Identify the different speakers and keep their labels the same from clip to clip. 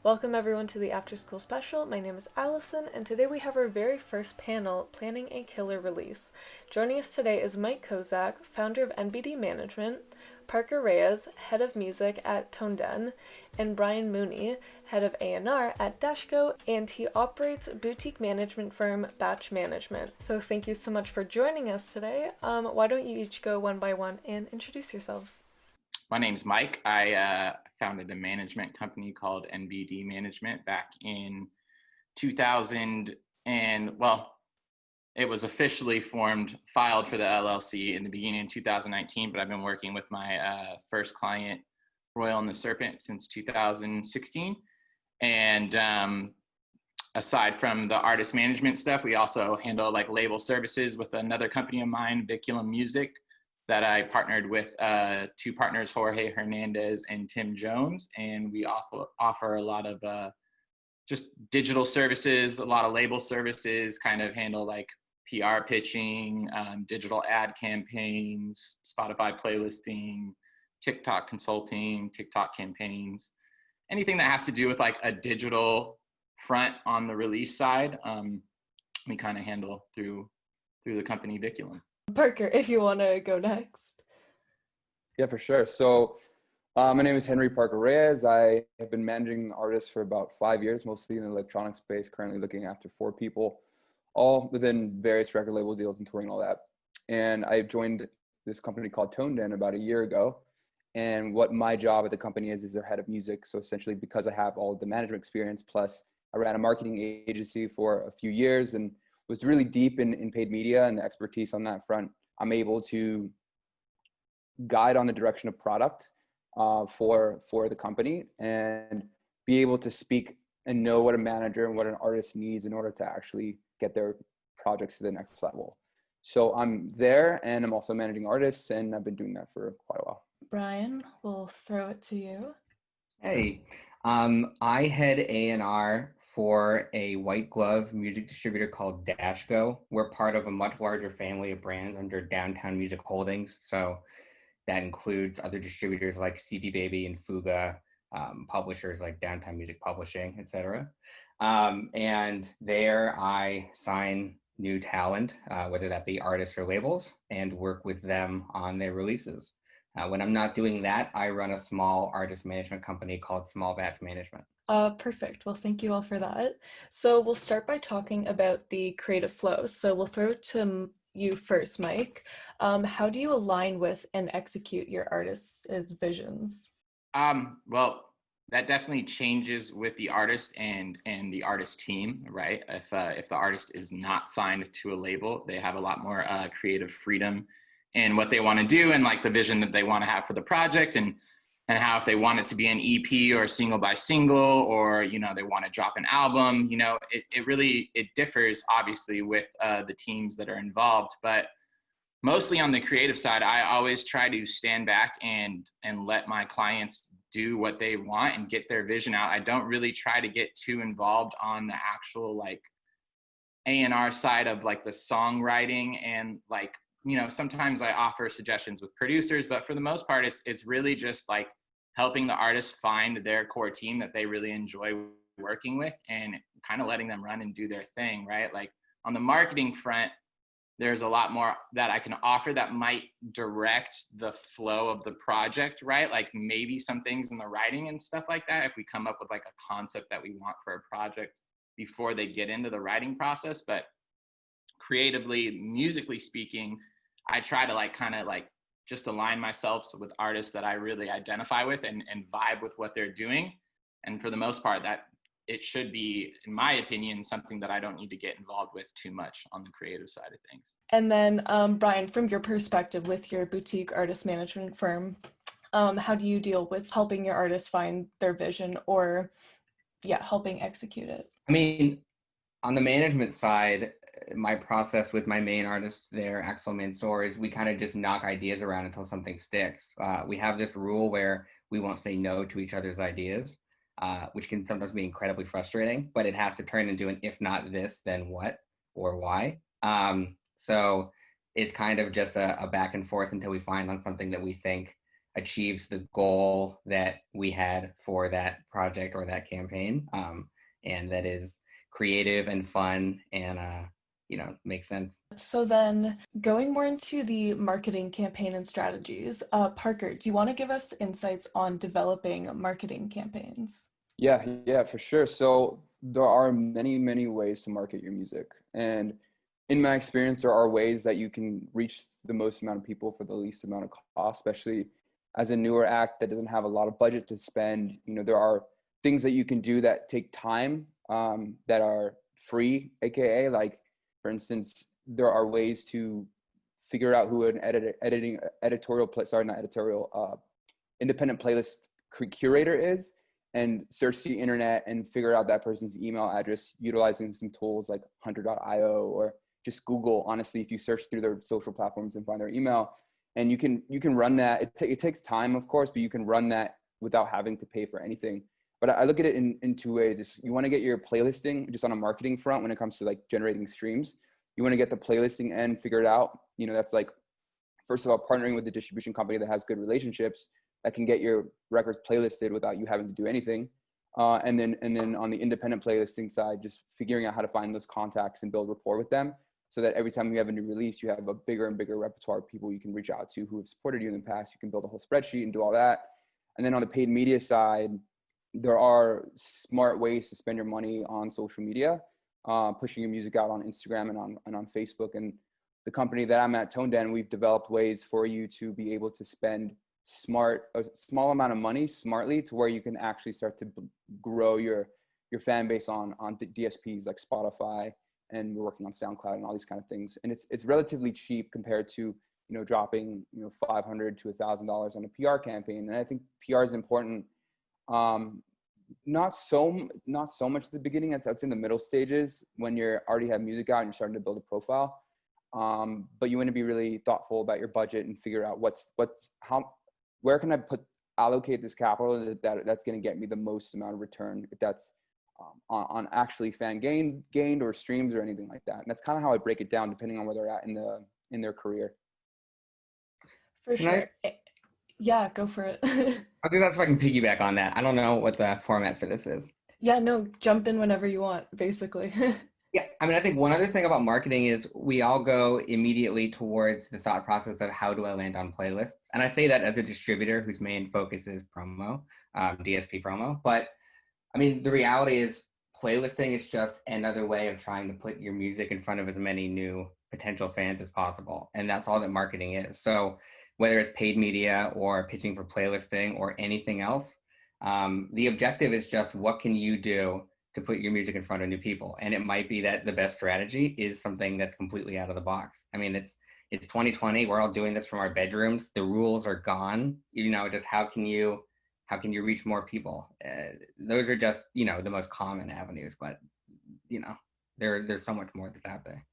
Speaker 1: Welcome everyone to the After School Special. My name is Allison, and today we have our very first panel, Planning a Killer Release. Joining us today is Mike Kosak, founder of NBD Management, Parker Reyes, head of music at ToneDen, and Bryan Mooney, head of A&R at DashGo, and he operates boutique management firm Batch Management. So thank you so much for joining us today. Why don't you each go one by one and introduce yourselves?
Speaker 2: My name's Mike. I founded a management company called NBD Management back in 2000, and it was officially filed for the LLC in the beginning of 2019, but I've been working with my first client, Royal and the Serpent, since 2016. And aside from the artist management stuff, we also handle like label services with another company of mine, Biculum Music, that I partnered with two partners, Jorge Hernandez and Tim Jones. And we offer a lot of just digital services, a lot of label services, kind of handle like PR pitching, digital ad campaigns, Spotify playlisting, TikTok consulting, TikTok campaigns, anything that has to do with like a digital front on the release side. We kind of handle through the company Biculum.
Speaker 1: Parker, if you want to go next.
Speaker 3: Yeah, for sure. So my name is Henry Parker Reyes. I have been managing artists for about 5 years, mostly in the electronic space, currently looking after 4 people, all within various record label deals and touring and all that. And I joined this company called ToneDen about a year ago. And what my job at the company is their head of music. So essentially, because I have all the management experience, plus I ran a marketing agency for a few years and was really deep in paid media and the expertise on that front, I'm able to guide on the direction of product for the company and be able to speak and know what a manager and what an artist needs in order to actually get their projects to the next level. So I'm there, and I'm also managing artists, and I've been doing that for quite a while.
Speaker 1: Bryan, we'll throw it to you.
Speaker 4: Hey, I head A&R for a white glove music distributor called DashGo. We're part of a much larger family of brands under Downtown Music Holdings. So that includes other distributors like CD Baby and Fuga, publishers like Downtown Music Publishing, etc. And there I sign new talent, whether that be artists or labels, and work with them on their releases. When I'm not doing that, I run a small artist management company called Small Batch Management.
Speaker 1: Perfect. Well, thank you all for that. So we'll start by talking about the creative flow. So we'll throw it to you first, Mike. How do you align with and execute your artists' visions?
Speaker 2: Well, that definitely changes with the artist and the artist team, right? If the artist is not signed to a label, they have a lot more creative freedom in what they want to do and like the vision that they want to have for the project, and how if they want it to be an EP or single by single, or they want to drop an album, it differs obviously with the teams that are involved. But mostly on the creative side, I always try to stand back and let my clients do what they want and get their vision out. I don't really try to get too involved on the actual like A&R side of like the songwriting, and like sometimes I offer suggestions with producers, but for the most part it's really just like helping the artist find their core team that they really enjoy working with, and kind of letting them run and do their thing, right? Like on the marketing front, there's a lot more that I can offer that might direct the flow of the project, right? Like maybe some things in the writing and stuff like that, if we come up with like a concept that we want for a project before they get into the writing process. But creatively, musically speaking, I try to like kind of like just align myself with artists that I really identify with and vibe with what they're doing. And for the most part, that it should be, in my opinion, something that I don't need to get involved with too much on the creative side of things.
Speaker 1: And then, Bryan, from your perspective with your boutique artist management firm, how do you deal with helping your artists find their vision, or helping execute it?
Speaker 4: I mean, on the management side, my process with my main artist there, Axel Mansour, is we kind of just knock ideas around until something sticks. We have this rule where we won't say no to each other's ideas, which can sometimes be incredibly frustrating, but it has to turn into an if not this, then what or why. So it's kind of just a back and forth until we find on something that we think achieves the goal that we had for that project or that campaign, and that is creative and fun and makes sense.
Speaker 1: So then going more into the marketing campaign and strategies, Parker, do you want to give us insights on developing marketing campaigns?
Speaker 3: Yeah, for sure. So there are many, many ways to market your music. And in my experience, there are ways that you can reach the most amount of people for the least amount of cost, especially as a newer act that doesn't have a lot of budget to spend. There are things that you can do that take time, that are free, AKA, like, for instance, there are ways to figure out who an independent playlist curator is, and search the internet and figure out that person's email address utilizing some tools like hunter.io, or just Google. Honestly, if you search through their social platforms and find their email, and you can run that. It takes time, of course, but you can run that without having to pay for anything. But I look at it in two ways. You want to get your playlisting just on a marketing front when it comes to like generating streams. You want to get the playlisting end figured out. That's like, first of all, partnering with the distribution company that has good relationships that can get your records playlisted without you having to do anything. And then on the independent playlisting side, just figuring out how to find those contacts and build rapport with them, so that every time you have a new release, you have a bigger and bigger repertoire of people you can reach out to who have supported you in the past. You can build a whole spreadsheet and do all that. And then on the paid media side, there are smart ways to spend your money on social media, pushing your music out on Instagram and on Facebook. And the company that I'm at, ToneDen, we've developed ways for you to be able to spend a small amount of money smartly, to where you can actually start to grow your fan base on DSPs like Spotify, and we're working on SoundCloud and all these kind of things. And it's relatively cheap compared to dropping $500 to $1,000 on a PR campaign. And I think PR is important. Not so much at the beginning. That's in the middle stages, when you already have music out and you're starting to build a profile. But you want to be really thoughtful about your budget and figure out where can I allocate this capital that's going to get me the most amount of return, if that's on actually fan gained or streams or anything like that. And that's kind of how I break it down, depending on where they're at in their career.
Speaker 1: For sure. Yeah, go for it.
Speaker 4: I'll do that so I can piggyback on that. I don't know what the format for this is.
Speaker 1: Yeah, no, jump in whenever you want, basically.
Speaker 4: Yeah, I think one other thing about marketing is we all go immediately towards the thought process of how do I land on playlists? And I say that as a distributor whose main focus is promo, DSP promo. But the reality is playlisting is just another way of trying to put your music in front of as many new potential fans as possible. And that's all that marketing is. So whether it's paid media or pitching for playlisting or anything else, the objective is just, what can you do to put your music in front of new people? And it might be that the best strategy is something that's completely out of the box. It's 2020. We're all doing this from our bedrooms. The rules are gone. Just how can you reach more people? Those are just, the most common avenues, but there's so much more that's out there.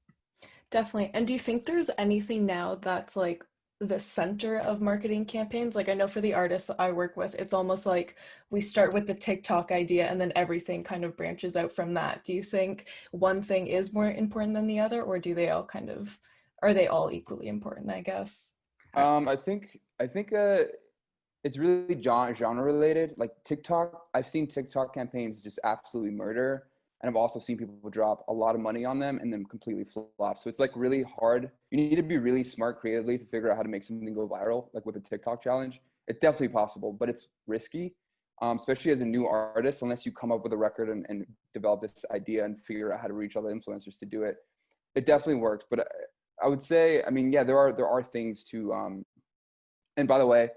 Speaker 1: Definitely. And do you think there's anything now that's like the center of marketing campaigns? Like, I know for the artists I work with, it's almost like we start with the TikTok idea and then everything kind of branches out from that. Do you think one thing is more important than the other, or do they all are they all equally important, I guess?
Speaker 3: I think it's really genre related. Like TikTok, I've seen TikTok campaigns just absolutely murder. And I've also seen people drop a lot of money on them and then completely flop. So it's like really hard. You need to be really smart creatively to figure out how to make something go viral, like with a TikTok challenge. It's definitely possible, but it's risky, especially as a new artist, unless you come up with a record and develop this idea and figure out how to reach all the influencers to do it. It definitely works. But I would say, there are things to, and by the way,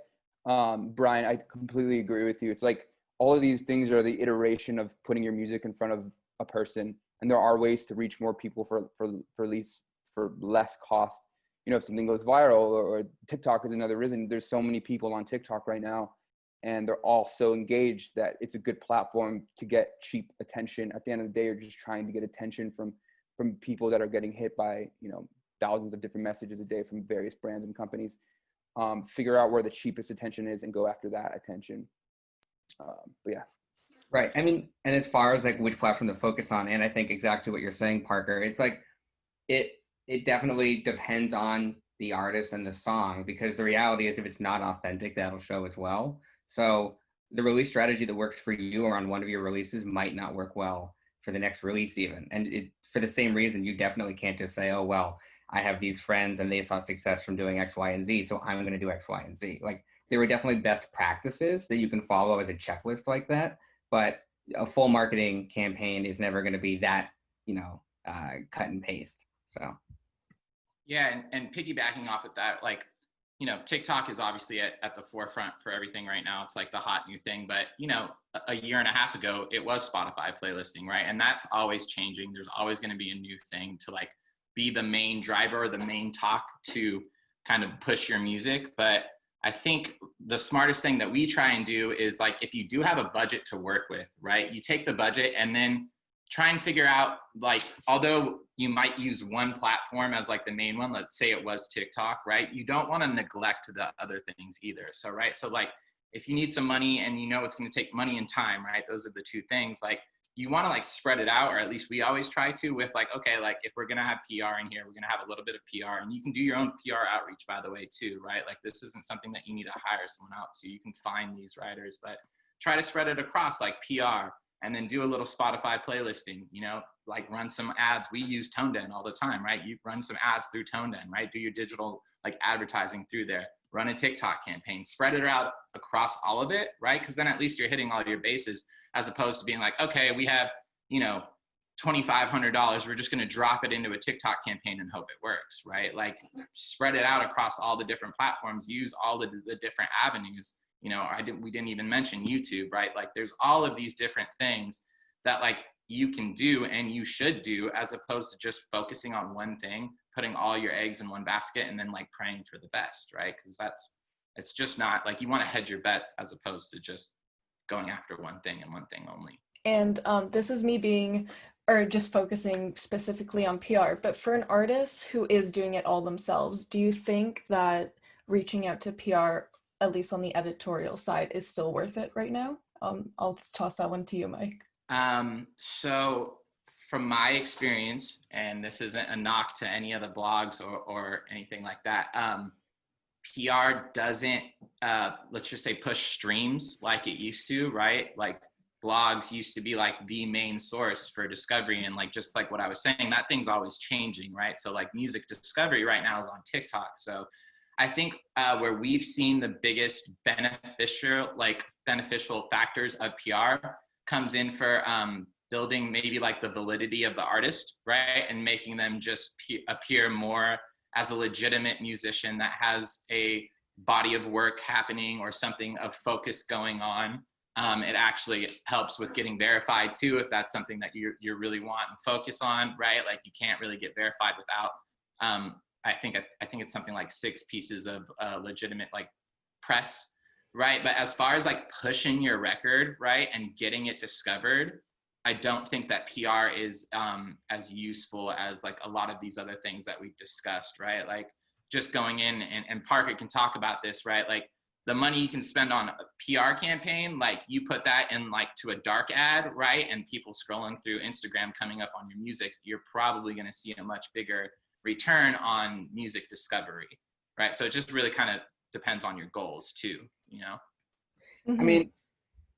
Speaker 3: Brian, I completely agree with you. It's like all of these things are the iteration of putting your music in front of a person, and there are ways to reach more people for less cost. If something goes viral, or TikTok is another reason. There's so many people on TikTok right now, and they're all so engaged that it's a good platform to get cheap attention. At the end of the day, you're just trying to get attention from people that are getting hit by thousands of different messages a day from various brands and companies. Figure out where the cheapest attention is and go after that attention. But yeah.
Speaker 4: Right. And as far as like which platform to focus on, and I think exactly what you're saying, Parker, it's like it definitely depends on the artist and the song, because the reality is if it's not authentic, that'll show as well. So the release strategy that works for you or on one of your releases might not work well for the next release even. And for the same reason, you definitely can't just say, oh, well, I have these friends and they saw success from doing X, Y, and Z, so I'm going to do X, Y, and Z. Like, there were definitely best practices that you can follow as a checklist like that, but a full marketing campaign is never going to be that, cut and paste. So.
Speaker 2: Yeah, and piggybacking off of that, like, TikTok is obviously at the forefront for everything right now. It's like the hot new thing, but a year and a half ago, it was Spotify playlisting, right? And that's always changing. There's always going to be a new thing to like be the main driver or the main talk to kind of push your music. But I think the smartest thing that we try and do is like, if you do have a budget to work with, right, you take the budget and then try and figure out, like, although you might use one platform as like the main one, let's say it was TikTok, right? You don't want to neglect the other things either. So, right. So like, if you need some money and it's going to take money and time, right? Those are the two things. Like, you want to like spread it out, or at least we always try to, with like, okay, like if we're going to have PR in here, we're going to have a little bit of PR, and you can do your own PR outreach, by the way, too, right? Like, this isn't something that you need to hire someone out to. You can find these writers, but try to spread it across like PR, and then do a little Spotify playlisting, like run some ads. We use ToneDen all the time, right? You run some ads through ToneDen, right? Do your digital like advertising through there, run a TikTok campaign, spread it out across all of it, right? Because then at least you're hitting all your bases, as opposed to being like, okay, we have, $2,500. We're just going to drop it into a TikTok campaign and hope it works, right? Like, spread it out across all the different platforms, use all the different avenues. We didn't even mention YouTube, right? Like, there's all of these different things that like you can do and you should do, as opposed to just focusing on one thing, putting all your eggs in one basket and then like praying for the best, right? Because it's just not like, you want to hedge your bets as opposed to just going after one thing and one thing only.
Speaker 1: And this is me just focusing specifically on PR, but for an artist who is doing it all themselves, do you think that reaching out to PR, at least on the editorial side, is still worth it right now? I'll toss that one to you, Mike.
Speaker 2: So from my experience, and this isn't a knock to any of the blogs or anything like that, PR doesn't, let's just say, push streams like it used to, right? Like, blogs used to be like the main source for discovery, and like, just like what I was saying, that thing's always changing, right? So like, music discovery right now is on TikTok. So I think where we've seen the biggest beneficial factors of PR comes in for building maybe like the validity of the artist, right? And making them just appear more as a legitimate musician that has a body of work happening or something of focus going on. It actually helps with getting verified too, if that's something that you really want and focus on, right? Like, you can't really get verified without, I think it's something like 6 pieces of legitimate like press, right? But as far as like pushing your record, right, and getting it discovered, I don't think that PR is as useful as like a lot of these other things that we've discussed, right? Like, just going in, and Parker can talk about this, right? Like, the money you can spend on a PR campaign, like, you put that in like to a dark ad, right? And people scrolling through Instagram coming up on your music, you're probably going to see a much bigger return on music discovery, right? So it just really kind of depends on your goals too,
Speaker 1: Mm-hmm.
Speaker 4: I mean,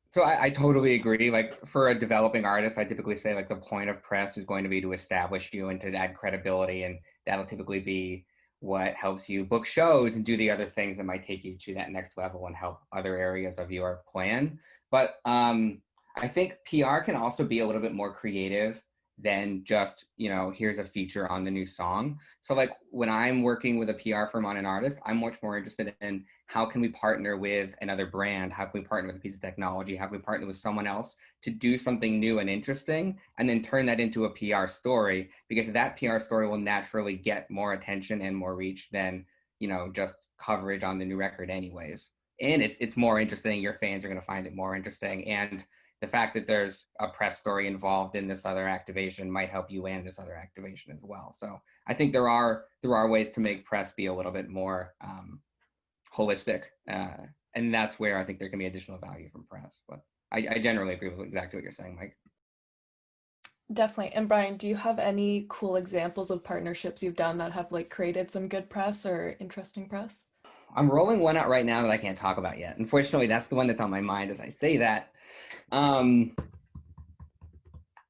Speaker 4: so I totally agree. Like, for a developing artist, I typically say like the point of press is going to be to establish you and to add credibility, and that'll typically be what helps you book shows and do the other things that might take you to that next level and help other areas of your plan. But I think PR can also be a little bit more creative than just, here's a feature on the new song. So like, when I'm working with a PR firm on an artist, I'm much more interested in how can we partner with another brand? How can we partner with a piece of technology? How can we partner with someone else to do something new and interesting, and then turn that into a PR story? Because that PR story will naturally get more attention and more reach than, just coverage on the new record anyways. And it's more interesting. Your fans are going to find it more interesting. And the fact that there's a press story involved in this other activation might help you land this other activation as well. So I think there are ways to make press be a little bit more holistic, and that's where I think there can be additional value from press. But I generally agree with exactly what you're saying, Mike.
Speaker 1: Definitely. And Brian, do you have any cool examples of partnerships you've done that have like created some good press or interesting press?
Speaker 4: I'm rolling one out right now that I can't talk about yet. Unfortunately, that's the one that's on my mind as I say that. Um,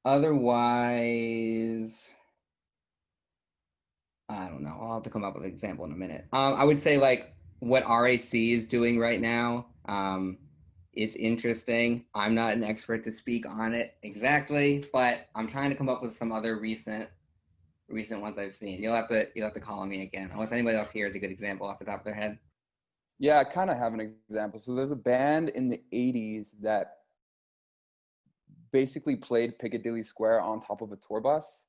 Speaker 4: Otherwise, I don't know. I'll have to come up with an example in a minute. I would say like what RAC is doing right now. Is interesting. I'm not an expert to speak on it exactly, but I'm trying to come up with some other recent ones I've seen. You'll have to call on me again, unless anybody else here is a good example off the top of their head.
Speaker 3: Yeah, I kind of have an example. So there's a band in the 80s that basically played Piccadilly Square on top of a tour bus.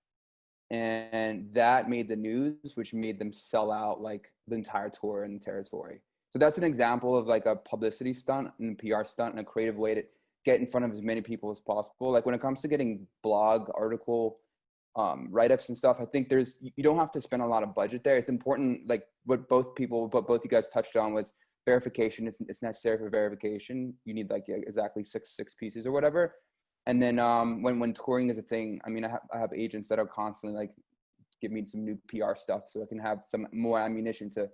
Speaker 3: And that made the news, which made them sell out like the entire tour in the territory. So that's an example of like a publicity stunt and a PR stunt and a creative way to get in front of as many people as possible. Like when it comes to getting blog, article, write-ups and stuff, I think you don't have to spend a lot of budget there. It's important, like what both you guys touched on was verification. It's necessary for verification. You need like exactly six pieces or whatever. And then when touring is a thing, I mean, I have agents that are constantly like, give me some new PR stuff so I can have some more ammunition to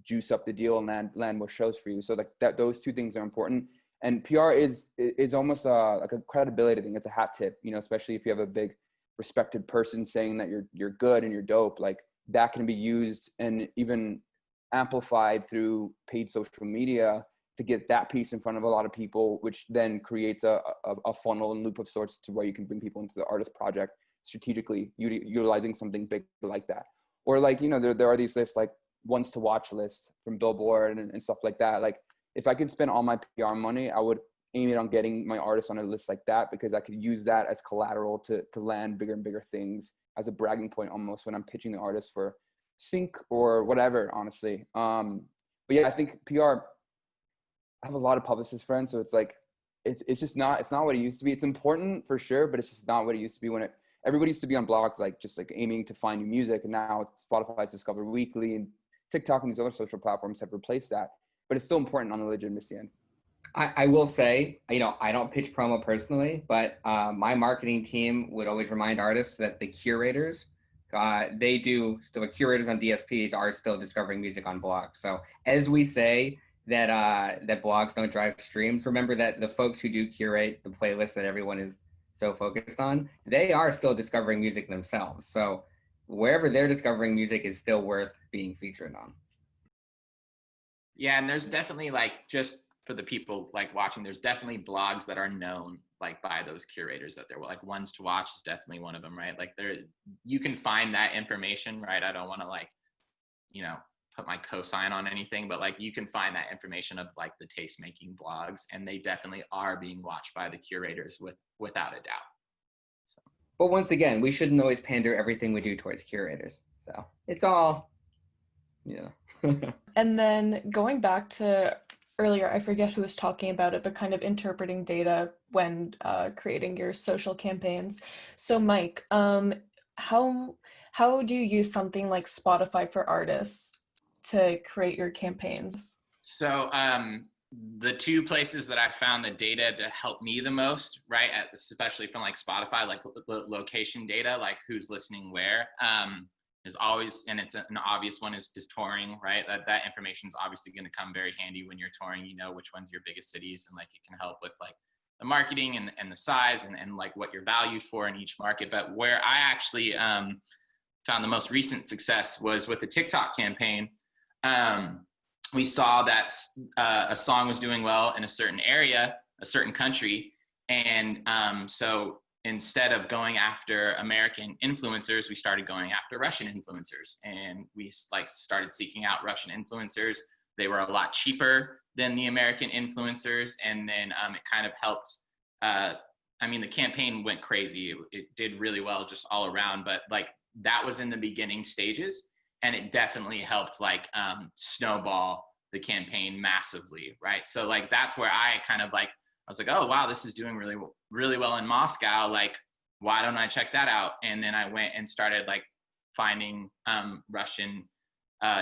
Speaker 3: juice up the deal and land more shows for you. So like those two things are important. And PR is almost like a credibility thing. It's a hat tip, especially if you have a big respected person saying that you're good and you're dope. Like that can be used and even amplified through paid social media to get that piece in front of a lot of people, which then creates a funnel and loop of sorts to where you can bring people into the artist project strategically, utilizing something big like that. Or like, there are these lists like ones to watch lists from Billboard and stuff like that. Like if I could spend all my PR money, I would aim it on getting my artists on a list like that, because I could use that as collateral to land bigger and bigger things as a bragging point almost when I'm pitching the artist for sync or whatever, honestly. But yeah, I think PR, I have a lot of publicist friends, so it's like it's just not what it used to be. It's important for sure, but it's just not what it used to be when everybody used to be on blogs like just like aiming to find new music, and now Spotify's Discover Weekly and TikTok and these other social platforms have replaced that. But it's still important on the legitimacy end.
Speaker 4: I will say, I don't pitch promo personally, but my marketing team would always remind artists that the curators, the curators on DSPs are still discovering music on blogs. So as we say that blogs don't drive streams, remember that the folks who do curate the playlist that everyone is so focused on, they are still discovering music themselves. So wherever they're discovering music is still worth being featured on.
Speaker 2: Yeah, and there's definitely like, just for the people like watching, there's definitely blogs that are known like by those curators that they're like ones to watch is definitely one of them, right? Like you can find that information, right? I don't want to like, put my cosign on anything, but like you can find that information of like the taste making blogs, and they definitely are being watched by the curators without a doubt. So.
Speaker 4: But once again, we shouldn't always pander everything we do towards curators. So it's all, yeah.
Speaker 1: And then going back to earlier, I forget who was talking about it, but kind of interpreting data when creating your social campaigns. So Mike, how do you use something like Spotify for artists to create your campaigns?
Speaker 2: So the two places that I found the data to help me the most, right, especially from like Spotify, like location data, like who's listening where, is always, and it's an obvious one, is touring, right? That information is obviously going to come very handy when you're touring. Which one's your biggest cities, and like it can help with like the marketing and the size and like what you're valued for in each market. But where I actually found the most recent success was with the TikTok campaign. We saw that a song was doing well in a certain area, a certain country, and so instead of going after American influencers, we started going after Russian influencers, and we like started seeking out Russian influencers. They were a lot cheaper than the American influencers, and then it kind of helped. The campaign went crazy. It did really well just all around, but like that was in the beginning stages, and it definitely helped like snowball the campaign massively, right? So like that's where I kind of like, I was like, oh wow, this is doing really, really well in Moscow. Like, why don't I check that out? And then I went and started like finding Russian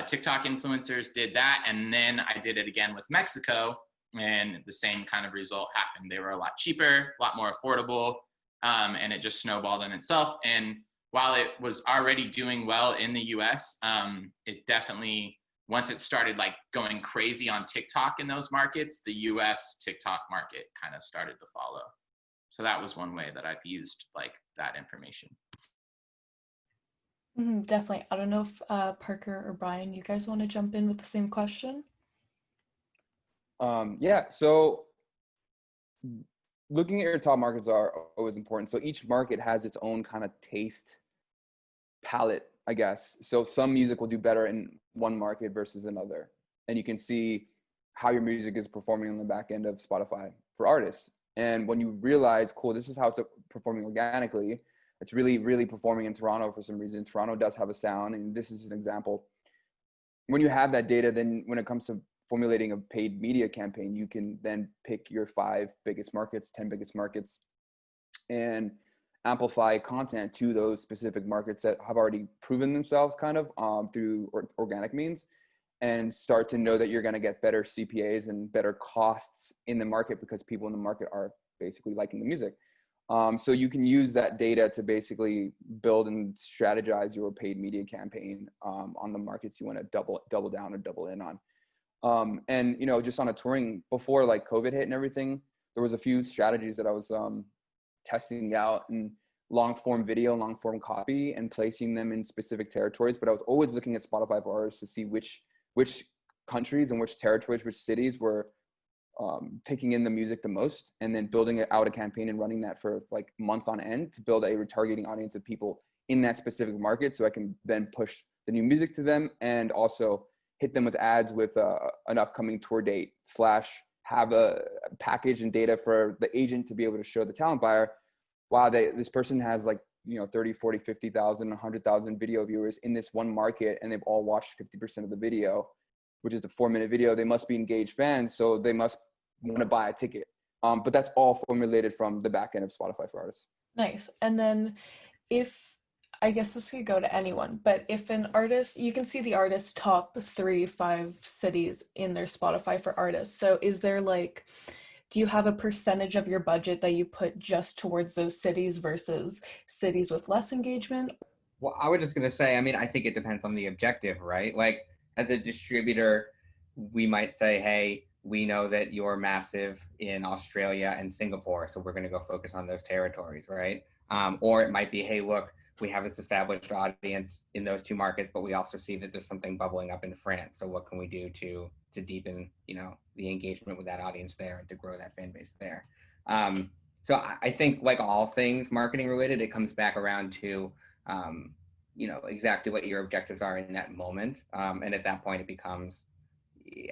Speaker 2: TikTok influencers, did that. And then I did it again with Mexico, and the same kind of result happened. They were a lot cheaper, a lot more affordable. and it just snowballed in itself. And while it was already doing well in the US, it definitely, once it started like going crazy on TikTok in those markets, the US TikTok market kind of started to follow. So that was one way that I've used like that information.
Speaker 1: Definitely. I don't know if Parker or Brian, you guys want to jump in with the same question?
Speaker 3: Yeah, so looking at your top markets are always important. So each market has its own kind of taste palette, I guess. So some music will do better in one market versus another. And you can see how your music is performing on the back end of Spotify for artists. And when you realize, cool, this is how it's performing organically, it's really, really performing in Toronto for some reason. Toronto does have a sound, and this is an example. When you have that data, then when it comes to formulating a paid media campaign, you can then pick your 5 biggest markets, 10 biggest markets, and amplify content to those specific markets that have already proven themselves kind of through organic means, and start to know that you're going to get better CPAs and better costs in the market because people in the market are basically liking the music. So you can use that data to basically build and strategize your paid media campaign on the markets you want to double down or double in on. And, you know, just on a touring before like COVID hit and everything, there was a few strategies that I was testing out, and long form video, long form copy, and placing them in specific territories. But I was always looking at Spotify for artists to see which countries and which territories, which cities were taking in the music the most, and then building out a campaign and running that for like months on end to build a retargeting audience of people in that specific market, so I can then push the new music to them and also hit them with ads with an upcoming tour date / have a package and data for the agent to be able to show the talent buyer, wow, this person has like, you know, 30, 40, 50,000, 100,000 video viewers in this one market, and they've all watched 50% of the video, which is the 4-minute video. They must be engaged fans, so they must want to buy a ticket. But that's all formulated from the back end of Spotify for artists.
Speaker 1: Nice. And then I guess this could go to anyone, but if an artist, you can see the artist's top 3-5 cities in their Spotify for artists. So is there like, do you have a percentage of your budget that you put just towards those cities versus cities with less engagement?
Speaker 4: Well, I was just going to say, I mean, I think it depends on the objective, right? Like as a distributor, we might say, hey, we know that you're massive in Australia and Singapore, so we're going to go focus on those territories, right? Or it might be, hey, look, we have this established audience in those 2 markets, but we also see that there's something bubbling up in France. So what can we do to deepen, you know, the engagement with that audience there and to grow that fan base there? So I think like all things marketing related, it comes back around to, you know, exactly what your objectives are in that moment. And at that point, it becomes,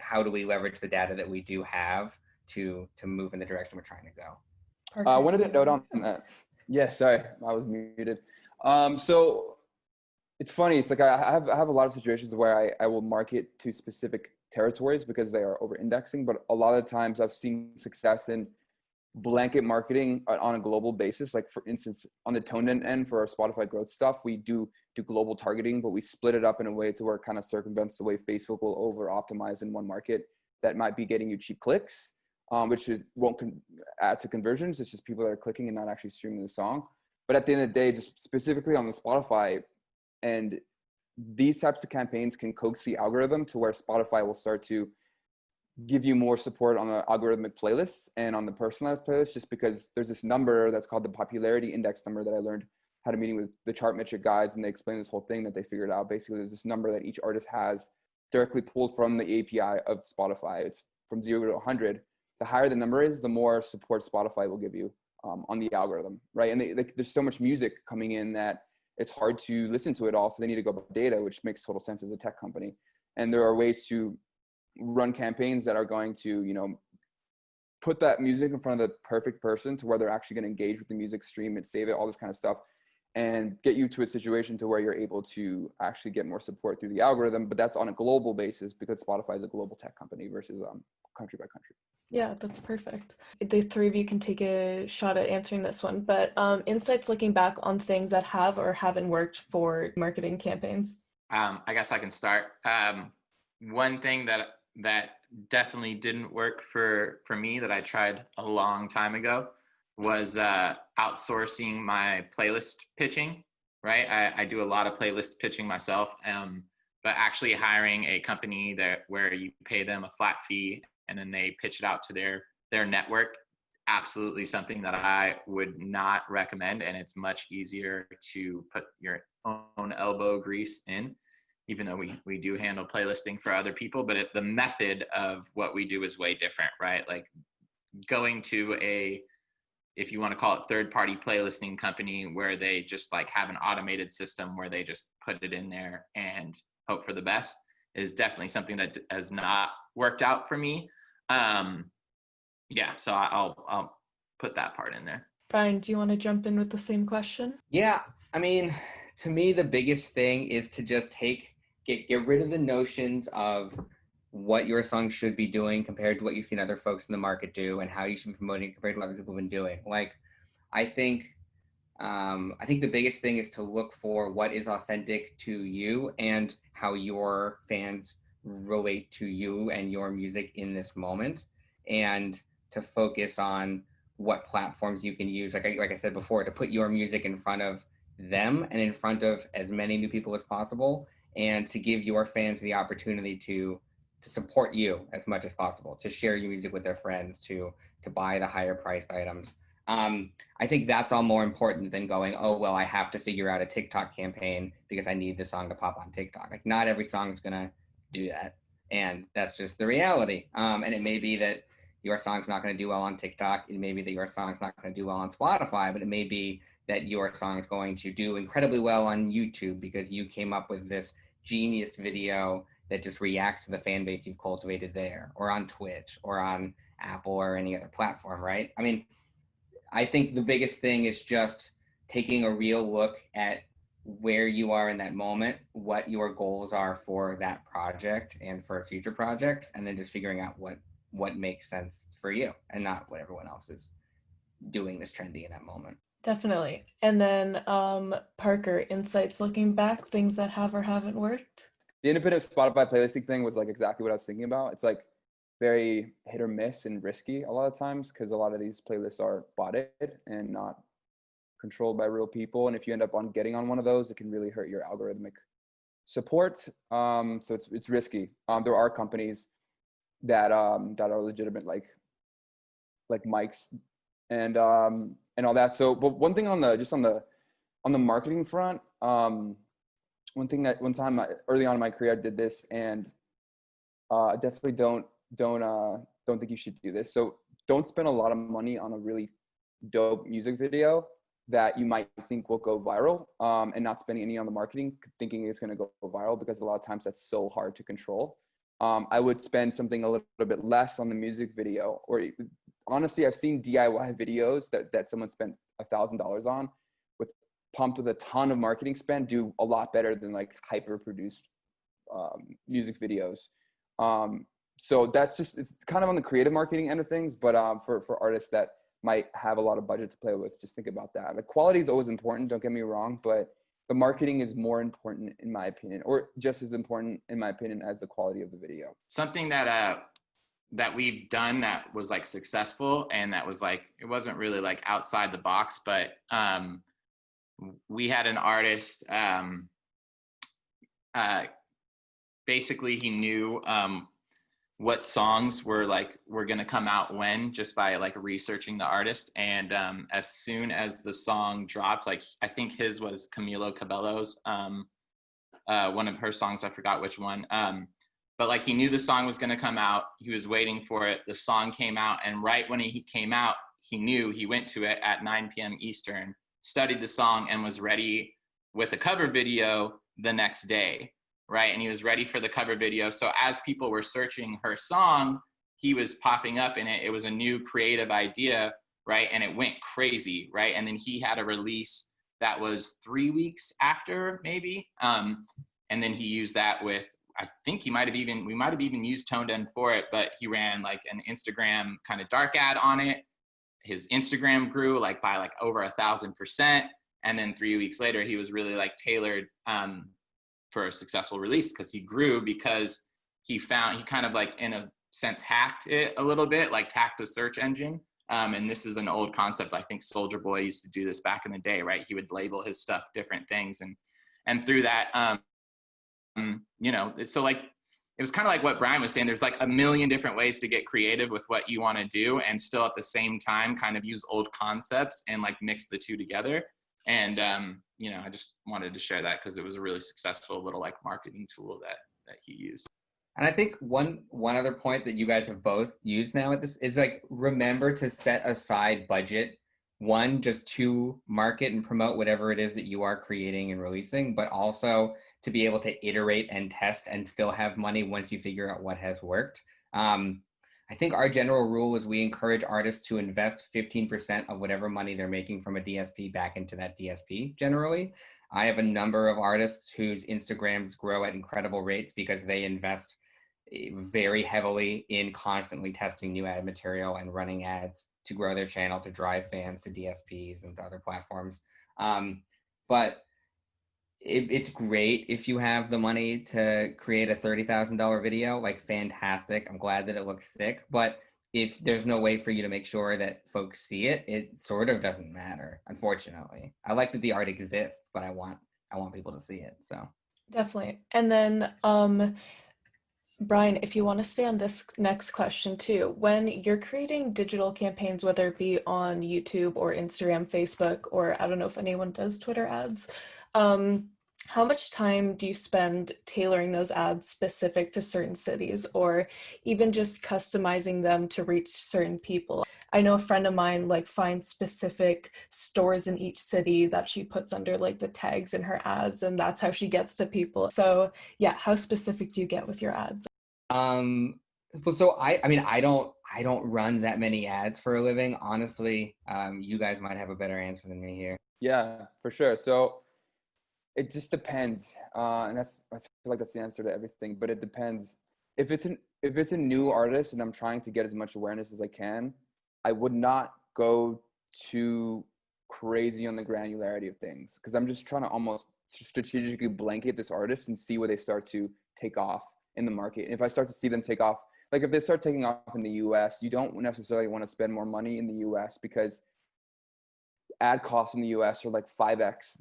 Speaker 4: how do we leverage the data that we do have to move in the direction we're trying to go?
Speaker 3: I wanted to note on that. Yeah, sorry, I was muted. So it's funny. It's like I have a lot of situations where I will market to specific territories because they are over indexing, but a lot of times I've seen success in blanket marketing on a global basis. Like for instance, on the ToneDen end for our Spotify growth stuff, we do global targeting, but we split it up in a way to where it kind of circumvents the way Facebook will over optimize in one market that might be getting you cheap clicks, which won't add to conversions. It's just people that are clicking and not actually streaming the song. But at the end of the day, just specifically on the Spotify, and these types of campaigns can coax the algorithm to where Spotify will start to give you more support on the algorithmic playlists and on the personalized playlists, just because there's this number that's called the popularity index number that I learned, had a meeting with the Chartmetric guys, and they explained this whole thing that they figured out. Basically, there's this number that each artist has directly pulled from the API of Spotify. It's from 0 to 100. The higher the number is, the more support Spotify will give you on the algorithm, right? And there's so much music coming in that it's hard to listen to it all. So they need to go by data, which makes total sense as a tech company. And there are ways to run campaigns that are going to, you know, put that music in front of the perfect person to where they're actually going to engage with the music, stream it, save it, all this kind of stuff, and get you to a situation to where you're able to actually get more support through the algorithm. But that's on a global basis because Spotify is a global tech company versus country by country.
Speaker 1: Yeah, that's perfect. The 3 of you can take a shot at answering this one, but insights looking back on things that have or haven't worked for marketing campaigns.
Speaker 2: I guess I can start. One thing that definitely didn't work for me that I tried a long time ago was outsourcing my playlist pitching, right? I do a lot of playlist pitching myself, but actually hiring a company where you pay them a flat fee and then they pitch it out to their network, absolutely something that I would not recommend. And it's much easier to put your own elbow grease in, even though we do handle playlisting for other people, but the method of what we do is way different, right? Like going to if you want to call it third-party playlisting company where they just like have an automated system where they just put it in there and hope for the best is definitely something that has not worked out for me. Yeah, so I'll put that part in there.
Speaker 1: Bryan, do you want to jump in with the same question?
Speaker 4: Yeah, I mean, to me, the biggest thing is to just get rid of the notions of what your song should be doing compared to what you've seen other folks in the market do and how you should be promoting it compared to what other people have been doing. Like, I think the biggest thing is to look for what is authentic to you and how your fans relate to you and your music in this moment, and to focus on what platforms you can use. Like I said before, to put your music in front of them and in front of as many new people as possible, and to give your fans the opportunity to support you as much as possible, to share your music with their friends, to buy the higher priced items. I think that's all more important than going, oh, well, I have to figure out a TikTok campaign because I need the song to pop on TikTok. Like, not every song is going to do that. And that's just the reality. And it may be that your song's not going to do well on TikTok. It may be that your song's not going to do well on Spotify, but it may be that your song is going to do incredibly well on YouTube because you came up with this genius video that just reacts to the fan base you've cultivated there, or on Twitch, or on Apple, or any other platform, right? I mean, I think the biggest thing is just taking a real look at where you are in that moment, what your goals are for that project and for future projects, and then just figuring out what makes sense for you and not what everyone else is doing that's trendy in that moment.
Speaker 1: Definitely. And then Parker, insights looking back, things that have or haven't worked?
Speaker 3: The independent Spotify playlisting thing was like exactly what I was thinking about. It's like very hit or miss and risky a lot of times because a lot of these playlists are botted and not controlled by real people. And if you end up getting on one of those, it can really hurt your algorithmic support. So it's risky. There are companies that are legitimate, like mics and all that. So, but one thing on the marketing front, one time early on in my career I did this, and definitely don't think you should do this. So don't spend a lot of money on a really dope music video that you might think will go viral, and not spending any on the marketing thinking it's going to go viral, because a lot of times that's so hard to control. I would spend something a little bit less on the music video, or honestly, I've seen DIY videos that someone spent $1,000 on pumped with a ton of marketing spend do a lot better than like hyper produced music videos. So that's it's kind of on the creative marketing end of things, but for artists that might have a lot of budget to play with, just think about that. Like, quality is always important, don't get me wrong, but the marketing is more important in my opinion, or just as important in my opinion as the quality of the video.
Speaker 2: Something that we've done that was like successful, and that was like, it wasn't really like outside the box, but we had an artist, basically he knew what songs were going to come out when, just by like researching the artist. And as soon as the song dropped, like I think his was Camilo Cabello's, one of her songs, I forgot which one, but like he knew the song was going to come out. He was waiting for it. The song came out, and right when he came out, he knew, he went to it at 9 p.m. Eastern, studied the song, and was ready with a cover video the next day, right? And he was ready for the cover video. So as people were searching her song, he was popping up in it. It was a new creative idea, right? And it went crazy, right? And then he had a release that was 3 weeks after, maybe. And then he used that with, I think we might have even used ToneDen for it, but he ran like an Instagram kind of dark ad on it. His Instagram grew like by like over 1,000%. And then 3 weeks later, he was really like tailored for a successful release, because he grew, because he kind of like in a sense hacked it a little bit, like hacked the search engine, And this is an old concept. I think Soldier Boy used to do this back in the day, right? He would label his stuff different things, and through that, so like it was kind of like what Bryan was saying. There's like a million different ways to get creative with what you want to do, and still at the same time kind of use old concepts and like mix the two together. And I just wanted to share that because it was a really successful little like marketing tool that he used.
Speaker 4: And I think one other point that you guys have both used now at this is like, remember to set aside budget, one, just to market and promote whatever it is that you are creating and releasing, but also to be able to iterate and test and still have money once you figure out what has worked. I think our general rule is we encourage artists to invest 15% of whatever money they're making from a DSP back into that DSP generally. I have a number of artists whose Instagrams grow at incredible rates because they invest very heavily in constantly testing new ad material and running ads to grow their channel, to drive fans to DSPs and to other platforms. But it's great if you have the money to create a $30,000 video, like fantastic. I'm glad that it looks sick, but if there's no way for you to make sure that folks see it, it sort of doesn't matter, unfortunately. I like that the art exists, but I want people to see it, so.
Speaker 1: Definitely. And then, Bryan, if you want to stay on this next question too, when you're creating digital campaigns, whether it be on YouTube or Instagram, Facebook, or I don't know if anyone does Twitter ads, how much time do you spend tailoring those ads specific to certain cities, or even just customizing them to reach certain people? I know a friend of mine like finds specific stores in each city that she puts under like the tags in her ads, and that's how she gets to people. So yeah, how specific do you get with your ads?
Speaker 4: Well, so I mean, I don't run that many ads for a living, honestly. You guys might have a better answer than me here.
Speaker 3: Yeah, for sure. So it just depends, and I feel like that's the answer to everything. But it depends. If it's a new artist and I'm trying to get as much awareness as I can, I would not go too crazy on the granularity of things, because I'm just trying to almost strategically blanket this artist and see where they start to take off in the market. And if I start to see them take off, like if they start taking off in the US, you don't necessarily want to spend more money in the US, because ad costs in the US are like 5x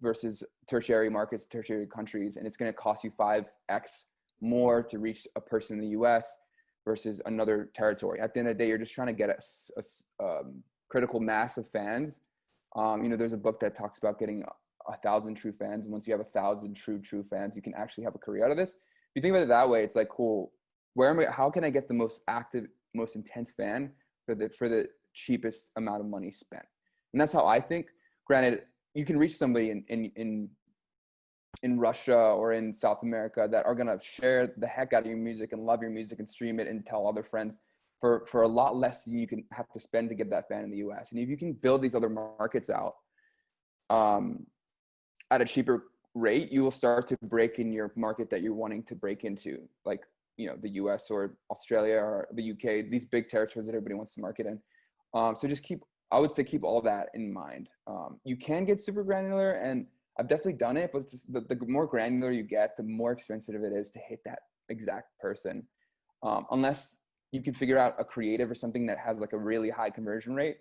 Speaker 3: versus tertiary markets, tertiary countries, and it's going to cost you 5x more to reach a person in the US versus another territory. At the end of the day, you're just trying to get a critical mass of fans. There's a book that talks about getting 1,000 true fans, and once you have 1,000 true fans, you can actually have a career out of this. If you think about it that way, it's like, cool, how can I get the most active, most intense fan for the cheapest amount of money spent? And that's how I think. Granted, you can reach somebody in Russia or in South America that are gonna share the heck out of your music and love your music and stream it and tell other friends for a lot less than you can have to spend to get that fan in the US. And if you can build these other markets out at a cheaper rate, you will start to break in your market that you're wanting to break into, like the US or Australia or the UK, these big territories that everybody wants to market in. So just keep all that in mind. You can get super granular, and I've definitely done it, but the more granular you get, the more expensive it is to hit that exact person. Unless you can figure out a creative or something that has like a really high conversion rate.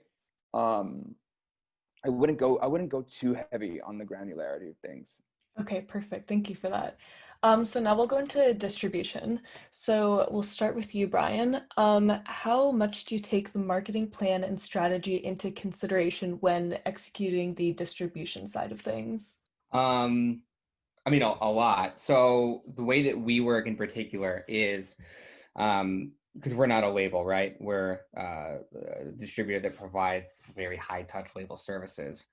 Speaker 3: I wouldn't go too heavy on the granularity of things.
Speaker 1: Okay, perfect. Thank you for that. So now we'll go into distribution. So we'll start with you, Bryan. How much do you take the marketing plan and strategy into consideration when executing the distribution side of things?
Speaker 4: I mean, a lot. So the way that we work in particular is, because we're not a label, right? We're a distributor that provides very high touch label services.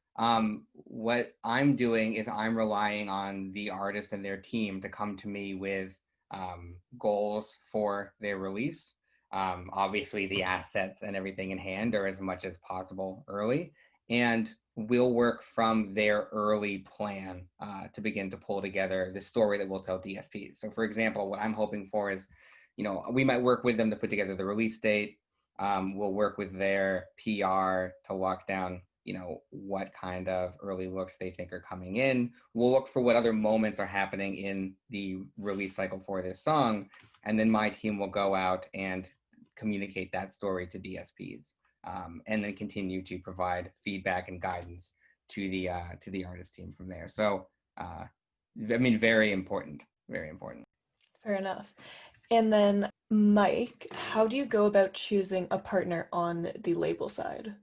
Speaker 4: What I'm doing is I'm relying on the artist and their team to come to me with goals for their release. Obviously, the assets and everything in hand are as much as possible early, and we'll work from their early plan to begin to pull together the story that we'll tell DSPs. So, for example, what I'm hoping for is, we might work with them to put together the release date. We'll work with their PR to lock down what kind of early looks they think are coming in. We'll look for what other moments are happening in the release cycle for this song. And then my team will go out and communicate that story to DSPs. and then continue to provide feedback and guidance to the artist team from there. So, I mean, very important, very important.
Speaker 1: Fair enough. And then, Mike, how do you go about choosing a partner on the label side?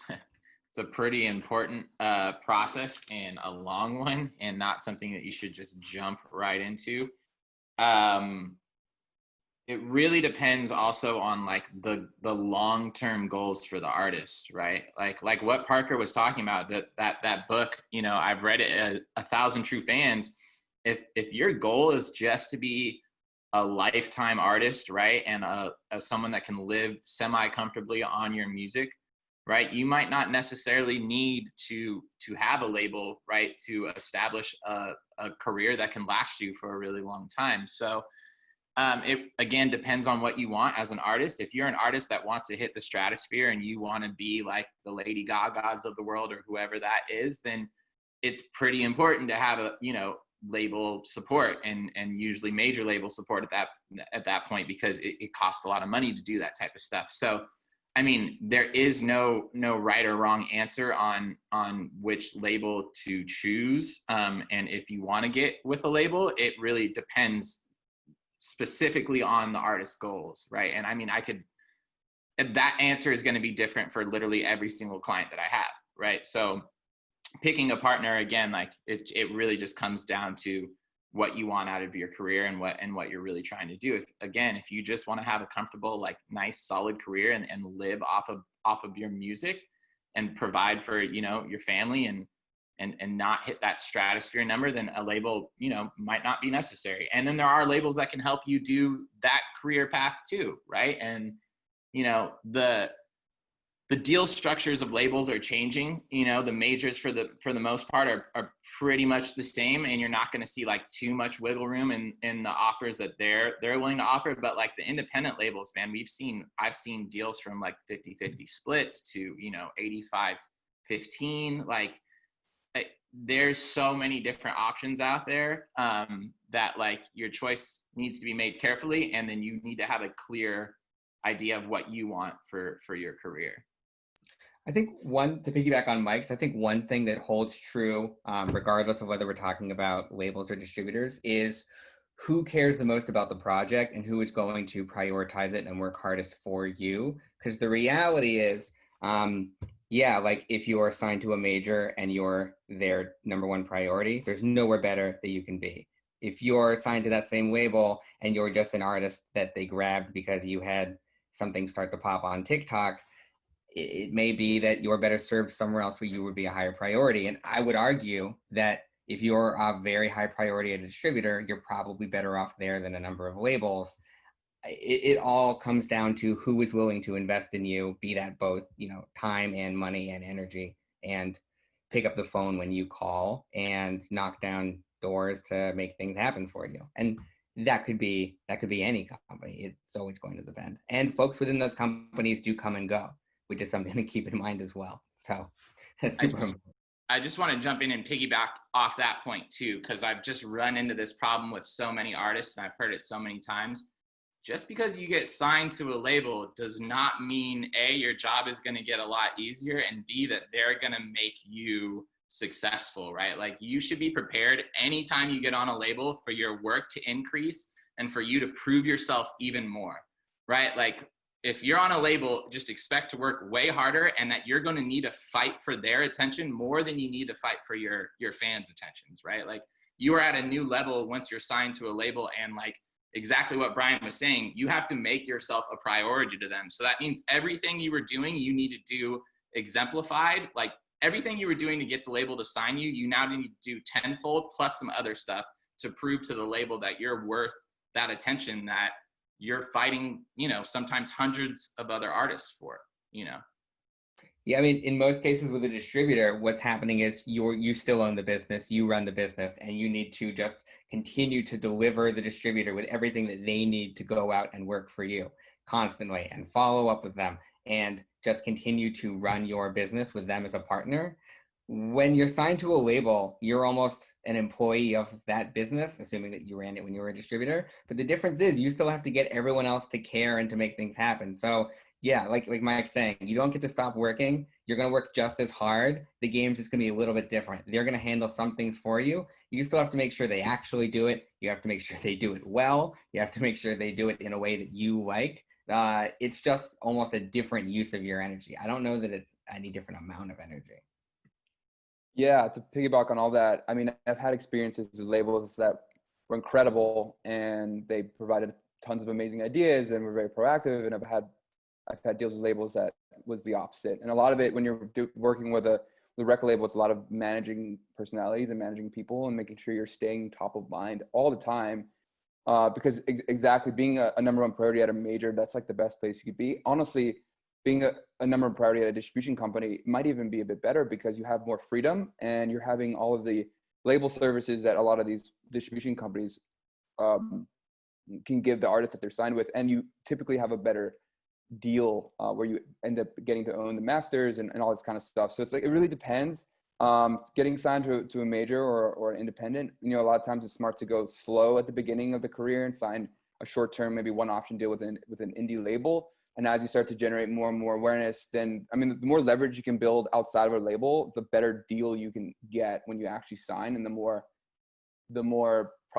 Speaker 2: It's a pretty important process and a long one, and not something that you should just jump right into. It really depends also on like the long-term goals for the artist, right? Like what Parker was talking about, that book, you know, I've read it, 1,000 True Fans. If your goal is just to be a lifetime artist, right, and someone that can live semi-comfortably on your music, right, you might not necessarily need to have a label, right, to establish a career that can last you for a really long time. So it again depends on what you want as an artist. If you're an artist that wants to hit the stratosphere and you want to be like the Lady Gagas of the world or whoever that is, then it's pretty important to have a, you know, label support and usually major label support at that point, because it costs a lot of money to do that type of stuff. So I mean, there is no right or wrong answer on which label to choose. And if you want to get with a label, it really depends specifically on the artist's goals, right? And I mean, that answer is going to be different for literally every single client that I have, right? So picking a partner, again, like it really just comes down to what you want out of your career and what you're really trying to do. If you just want to have a comfortable, like nice, solid career and live off of your music and provide for, you know, your family and not hit that stratosphere number, then a label, you know, might not be necessary. And then there are labels that can help you do that career path too, right? And, you know, the deal structures of labels are changing. You know, the majors for the most part are pretty much the same, and you're not going to see like too much wiggle room in the offers that they're willing to offer. But like the independent labels, man, I've seen deals from like 50-50 splits to, you know, 85-15. Like there's so many different options out there that like your choice needs to be made carefully, and then you need to have a clear idea of what you want for your career.
Speaker 4: I think to piggyback on Mike's, I think one thing that holds true, regardless of whether we're talking about labels or distributors, is who cares the most about the project and who is going to prioritize it and work hardest for you. Because the reality is, like if you are assigned to a major and you're their number one priority, there's nowhere better that you can be. If you're assigned to that same label and you're just an artist that they grabbed because you had something start to pop on TikTok, it may be that you're better served somewhere else where you would be a higher priority. And I would argue that if you're a very high priority at a distributor, you're probably better off there than a number of labels. It all comes down to who is willing to invest in you, be that both, you know, time and money and energy, and pick up the phone when you call and knock down doors to make things happen for you. And that could be any company. It's always going to depend. And folks within those companies do come and go, which is something to keep in mind as well. So that's super important.
Speaker 2: I just want to jump in and piggyback off that point too, because I've just run into this problem with so many artists and I've heard it so many times. Just because you get signed to a label does not mean A, your job is going to get a lot easier, and B, that they're going to make you successful, right? Like you should be prepared anytime you get on a label for your work to increase and for you to prove yourself even more, right? Like if you're on a label, just expect to work way harder and that you're going to need to fight for their attention more than you need to fight for your fans' attentions, right? Like you are at a new level once you're signed to a label, and like exactly what Bryan was saying, you have to make yourself a priority to them. So that means everything you were doing, you need to do exemplified. Like everything you were doing to get the label to sign you, you now need to do tenfold plus some other stuff to prove to the label that you're worth that attention that you're fighting, you know, sometimes hundreds of other artists for, you know.
Speaker 4: Yeah, I mean, in most cases with a distributor, what's happening is you still own the business, you run the business, and you need to just continue to deliver the distributor with everything that they need to go out and work for you constantly and follow up with them and just continue to run your business with them as a partner. When you're signed to a label, you're almost an employee of that business, assuming that you ran it when you were a distributor. But the difference is you still have to get everyone else to care and to make things happen. So Yeah, like Mike's saying, you don't get to stop working. You're going to work just as hard. The game's just going to be a little bit different. They're going to handle some things for you. You still have to make sure they actually do it. You have to make sure they do it well. You have to make sure they do it in a way that you like. It's just almost a different use of your energy. I don't know that it's any different amount of energy.
Speaker 3: Yeah, to piggyback on all that, I mean, I've had experiences with labels that were incredible and they provided tons of amazing ideas and were very proactive. And I've had deals with labels that was the opposite. And a lot of it, when you're working with the record label, it's a lot of managing personalities and managing people and making sure you're staying top of mind all the time. Because exactly being a number one priority at a major, that's like the best place you could be. Honestly, being a number one priority at a distribution company might even be a bit better because you have more freedom and you're having all of the label services that a lot of these distribution companies can give the artists that they're signed with. And you typically have a better deal where you end up getting to own the masters and all this kind of stuff. So it's like, it really depends. Getting signed to a major or an independent, a lot of times it's smart to go slow at the beginning of the career and sign a short-term, maybe one option deal with an indie label. And as you start to generate more and more awareness, then, the more leverage you can build outside of a label, the better deal you can get when you actually sign, and the more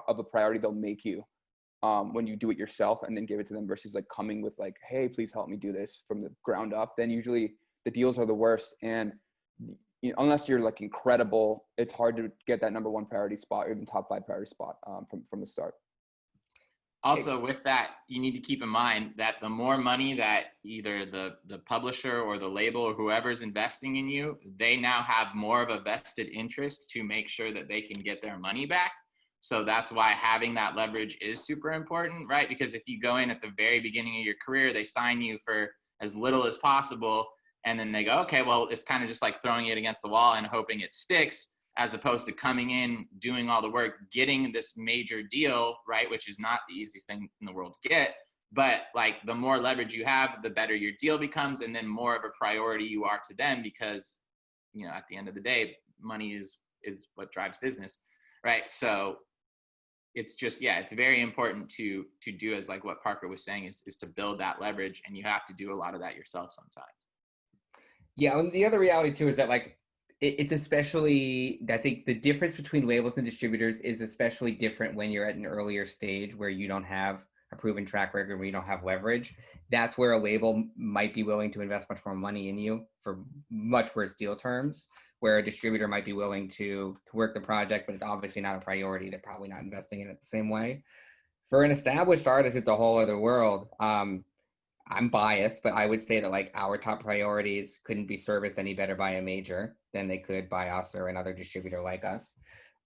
Speaker 3: of a priority they'll make you when you do it yourself and then give it to them, versus like coming with like, hey, please help me do this from the ground up. Then usually the deals are the worst. And unless you're like incredible, it's hard to get that number one priority spot or even top 5 priority spot from the start.
Speaker 2: Also, with that, you need to keep in mind that the more money that either the publisher or the label or whoever's investing in you, they now have more of a vested interest to make sure that they can get their money back. So that's why having that leverage is super important, right? Because if you go in at the very beginning of your career, they sign you for as little as possible, and then they go, okay, well, it's kind of just like throwing it against the wall and hoping it sticks, as opposed to coming in, doing all the work, getting this major deal, right? Which is not the easiest thing in the world to get. But like the more leverage you have, the better your deal becomes, and then more of a priority you are to them, because, at the end of the day, money is what drives business, right? So it's just, it's very important to do, as like what Parker was saying, is to build that leverage, and you have to do a lot of that yourself sometimes.
Speaker 4: Yeah, and the other reality too is that like, it's especially, I think the difference between labels and distributors is especially different when you're at an earlier stage where you don't have a proven track record, where you don't have leverage. That's where a label might be willing to invest much more money in you for much worse deal terms, where a distributor might be willing to work the project, but it's obviously not a priority. They're probably not investing in it the same way. For an established artist, it's a whole other world. I'm biased, but I would say that like our top priorities couldn't be serviced any better by a major than they could by us or another distributor like us.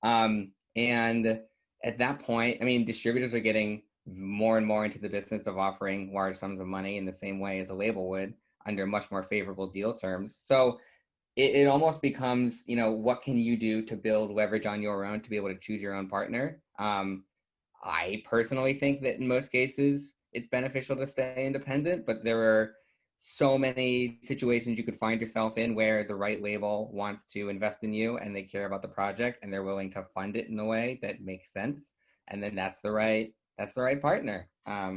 Speaker 4: And at that point, distributors are getting more and more into the business of offering large sums of money in the same way as a label would, under much more favorable deal terms. So it almost becomes, what can you do to build leverage on your own to be able to choose your own partner? I personally think that in most cases, it's beneficial to stay independent, but there are so many situations you could find yourself in where the right label wants to invest in you and they care about the project and they're willing to fund it in a way that makes sense. And then that's the right partner. But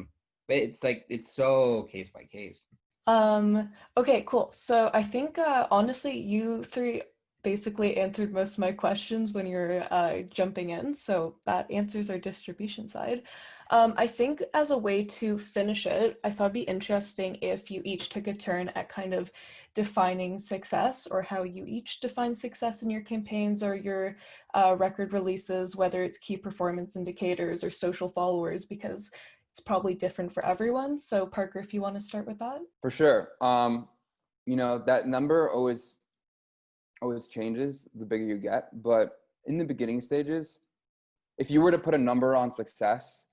Speaker 4: it's like, it's so case by case.
Speaker 1: Okay, cool. So I think honestly, you three basically answered most of my questions when you're jumping in, so that answers our distribution side. I think as a way to finish it, I thought it'd be interesting if you each took a turn at kind of defining success, or how you each define success in your campaigns or your record releases, whether it's key performance indicators or social followers, because it's probably different for everyone. So Parker, if you want to start with that.
Speaker 3: For sure. That number always changes the bigger you get. But in the beginning stages, if you were to put a number on success,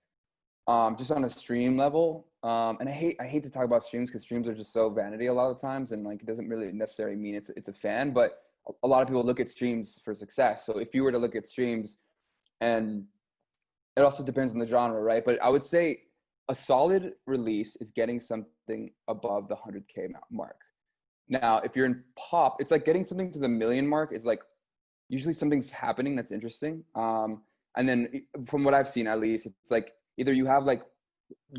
Speaker 3: just on a stream level, and I hate to talk about streams because streams are just so vanity a lot of times, and like it doesn't really necessarily mean it's a fan, but a lot of people look at streams for success. So if you were to look at streams, and it also depends on the genre, right? But I would say a solid release is getting something above the 100K mark. Now, if you're in pop, it's like getting something to the million mark is like usually something's happening that's interesting. And then from what I've seen, at least, it's like either you have like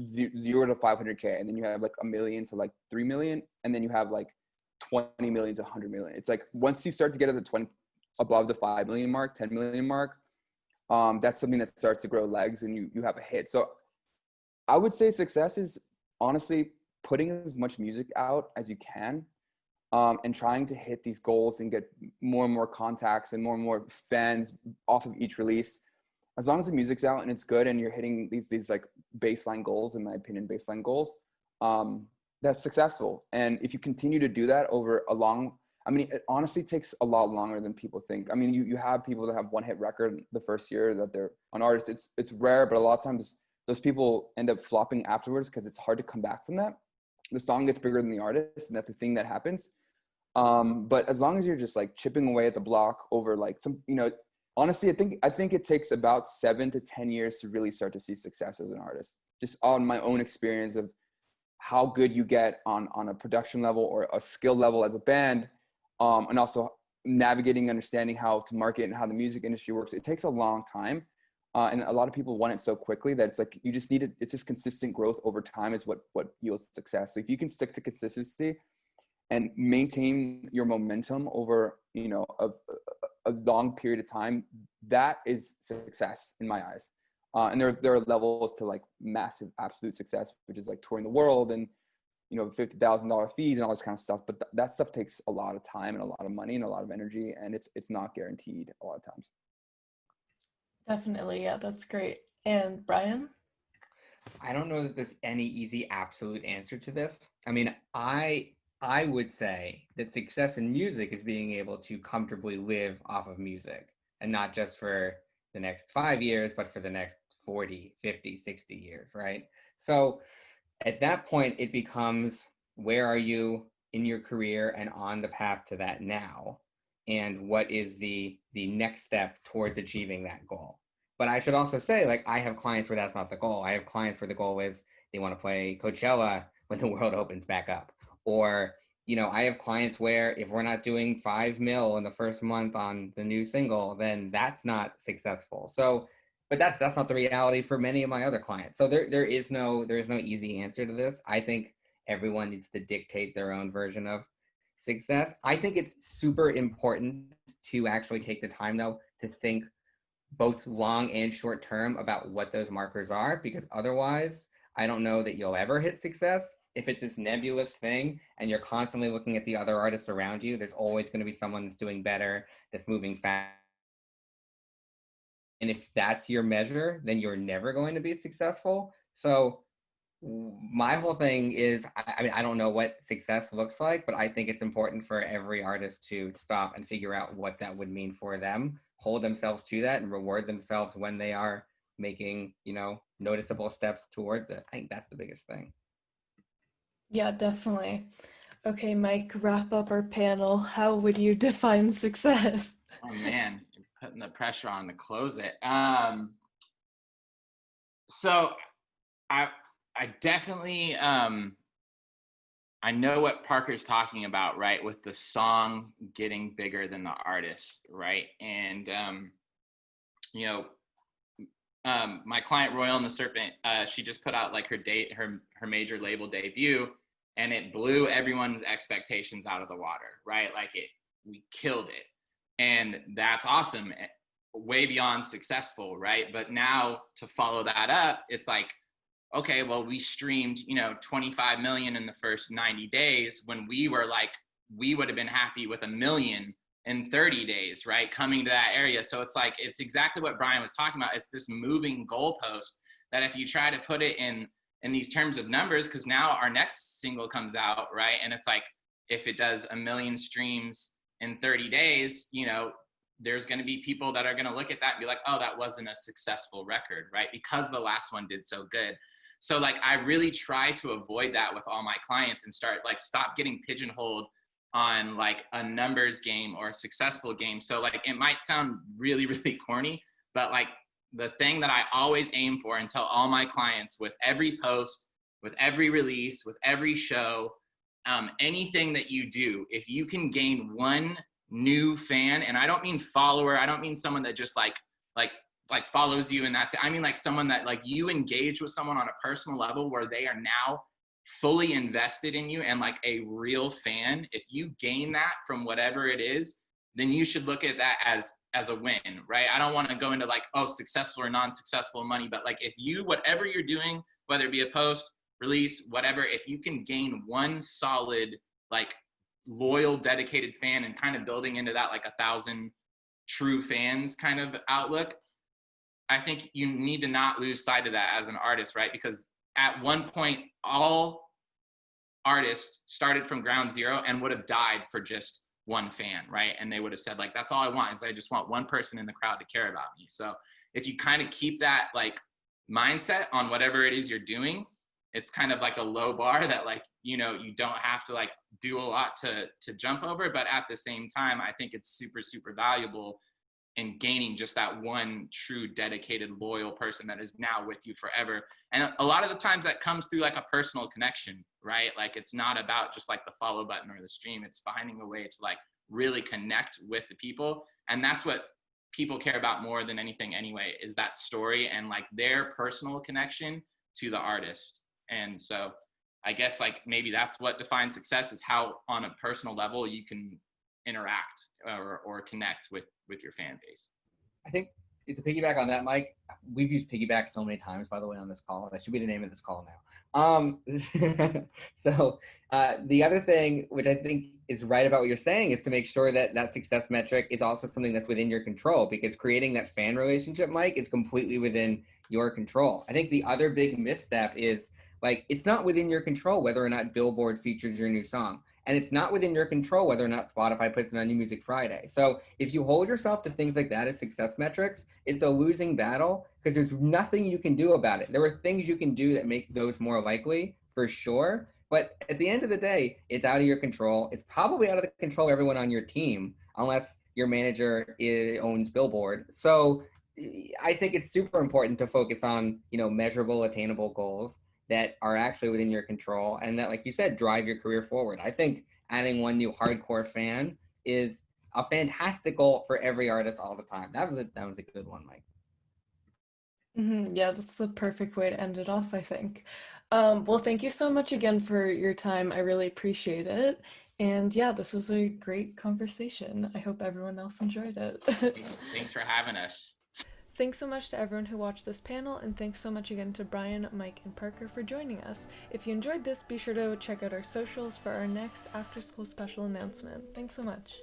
Speaker 3: 0 to 500K, and then you have like 1 million to like 3 million, and then you have like 20 million to 100 million. It's like once you start to get at the 20 above the 5 million mark, 10 million mark, that's something that starts to grow legs, and you have a hit. So I would say success is honestly putting as much music out as you can, and trying to hit these goals and get more and more contacts and more fans off of each release. As long as the music's out and it's good and you're hitting these like baseline goals, in my opinion, baseline goals, that's successful. And if you continue to do that over a long, I mean, it honestly takes a lot longer than people think. I mean, you have people that have one hit record the first year that they're an artist. It's rare, but a lot of times those people end up flopping afterwards because it's hard to come back from that. The song gets bigger than the artist, and that's a thing that happens. But as long as you're just like chipping away at the block over like some, honestly, I think it takes about 7 to 10 years to really start to see success as an artist. Just on my own experience of how good you get on a production level or a skill level as a band, and also navigating, understanding how to market and how the music industry works. It takes a long time, and a lot of people want it so quickly that it's like you just need it. It's just consistent growth over time is what yields success. So if you can stick to consistency and maintain your momentum over a long period of time, that is success in my eyes. And there are levels to like massive absolute success, which is like touring the world and $50,000 fees and all this kind of stuff. But that stuff takes a lot of time and a lot of money and a lot of energy, and it's not guaranteed a lot of times.
Speaker 1: Definitely, yeah, that's great. And Bryan?
Speaker 4: I don't know that there's any easy absolute answer to this. I mean, I would say that success in music is being able to comfortably live off of music, and not just for the next 5 years, but for the next 40, 50, 60 years, right? So at that point, it becomes, where are you in your career and on the path to that now? And what is the next step towards achieving that goal? But I should also say, like, I have clients where that's not the goal. I have clients where the goal is they want to play Coachella when the world opens back up. Or, I have clients where if we're not doing 5 mil in the first month on the new single, then that's not successful. So, but that's not the reality for many of my other clients. So there is no easy answer to this. I think everyone needs to dictate their own version of success. I think it's super important to actually take the time, though, to think both long and short term about what those markers are, because otherwise I don't know that you'll ever hit success. If it's this nebulous thing and you're constantly looking at the other artists around you, there's always going to be someone that's doing better, that's moving fast. And if that's your measure, then you're never going to be successful. So my whole thing is, I mean, I don't know what success looks like, but I think it's important for every artist to stop and figure out what that would mean for them, hold themselves to that, and reward themselves when they are making, noticeable steps towards it. I think that's the biggest thing.
Speaker 1: Yeah, definitely. Okay, Mike, wrap up our panel. How would you define success?
Speaker 2: Oh man, you're putting the pressure on to close it. So I definitely I know what Parker's talking about, right? With the song getting bigger than the artist, right? And my client Royal and the Serpent, she just put out like her major label debut, and it blew everyone's expectations out of the water, right? Like we killed it. And that's awesome, way beyond successful, right? But now to follow that up, it's like, okay, well, we streamed, 25 million in the first 90 days when we were like, we would have been happy with 1 million in 30 days, right? Coming to that area. So it's like, it's exactly what Bryan was talking about. It's this moving goalpost that if you try to put it in these terms of numbers, because now our next single comes out, right? And it's like, if it does 1 million streams in 30 days, there's going to be people that are going to look at that and be like, oh, that wasn't a successful record, right? Because the last one did so good. So like, I really try to avoid that with all my clients and stop getting pigeonholed on like a numbers game or a successful game. So like, it might sound really, really corny, but like the thing that I always aim for and tell all my clients with every post, with every release, with every show, anything that you do, if you can gain one new fan, and I don't mean follower, I don't mean someone that just like like follows you and that's it. I mean, like someone that like you engage with someone on a personal level where they are now fully invested in you and like a real fan. If you gain that from whatever it is, then you should look at that as a win, right? I don't want to go into like, oh, successful or non-successful money, but like if you, whatever you're doing, whether it be a post, release, whatever, if you can gain one solid, like loyal, dedicated fan and kind of building into that like 1,000 true fans kind of outlook, I think you need to not lose sight of that as an artist, right? Because at one point, all artists started from ground zero and would have died for just one fan, right? And they would have said like, that's all I want is I just want one person in the crowd to care about me. So if you kind of keep that like mindset on whatever it is you're doing, it's kind of like a low bar that like, you know, you don't have to like do a lot to jump over. But at the same time, I think it's super, super valuable in gaining just that one true dedicated loyal person that is now with you forever. And a lot of the times that comes through like a personal connection, right? Like it's not about just like the follow button or the stream. It's finding a way to like really connect with the people. And that's what people care about more than anything anyway, is that story and like their personal connection to the artist. And so I guess like maybe that's what defines success, is how on a personal level you can interact or connect with your fan base.
Speaker 4: I think to piggyback on that, Mike, we've used piggyback so many times, by the way, on this call. That should be the name of this call now. The other thing, which I think is right about what you're saying, is to make sure that that success metric is also something that's within your control, because creating that fan relationship, Mike, is completely within your control. I think the other big misstep is like, it's not within your control whether or not Billboard features your new song. And it's not within your control whether or not Spotify puts it on New Music Friday. So if you hold yourself to things like that as success metrics, it's a losing battle because there's nothing you can do about it. There are things you can do that make those more likely, for sure. But at the end of the day, it's out of your control. It's probably out of the control of everyone on your team, unless your manager owns Billboard. So I think it's super important to focus on, you know, measurable, attainable goals that are actually within your control and that, like you said, drive your career forward. I think adding one new hardcore fan is a fantastic goal for every artist all the time. That was a good one, Mike.
Speaker 1: Yeah, that's the perfect way to end it off, I think. Well, thank you so much again for your time. I really appreciate it. And yeah, this was a great conversation. I hope everyone else enjoyed it.
Speaker 2: Thanks for having us.
Speaker 1: Thanks so much to everyone who watched this panel, and thanks so much again to Bryan, Mike, and Parker for joining us. If you enjoyed this, be sure to check out our socials for our next after-school special announcement. Thanks so much.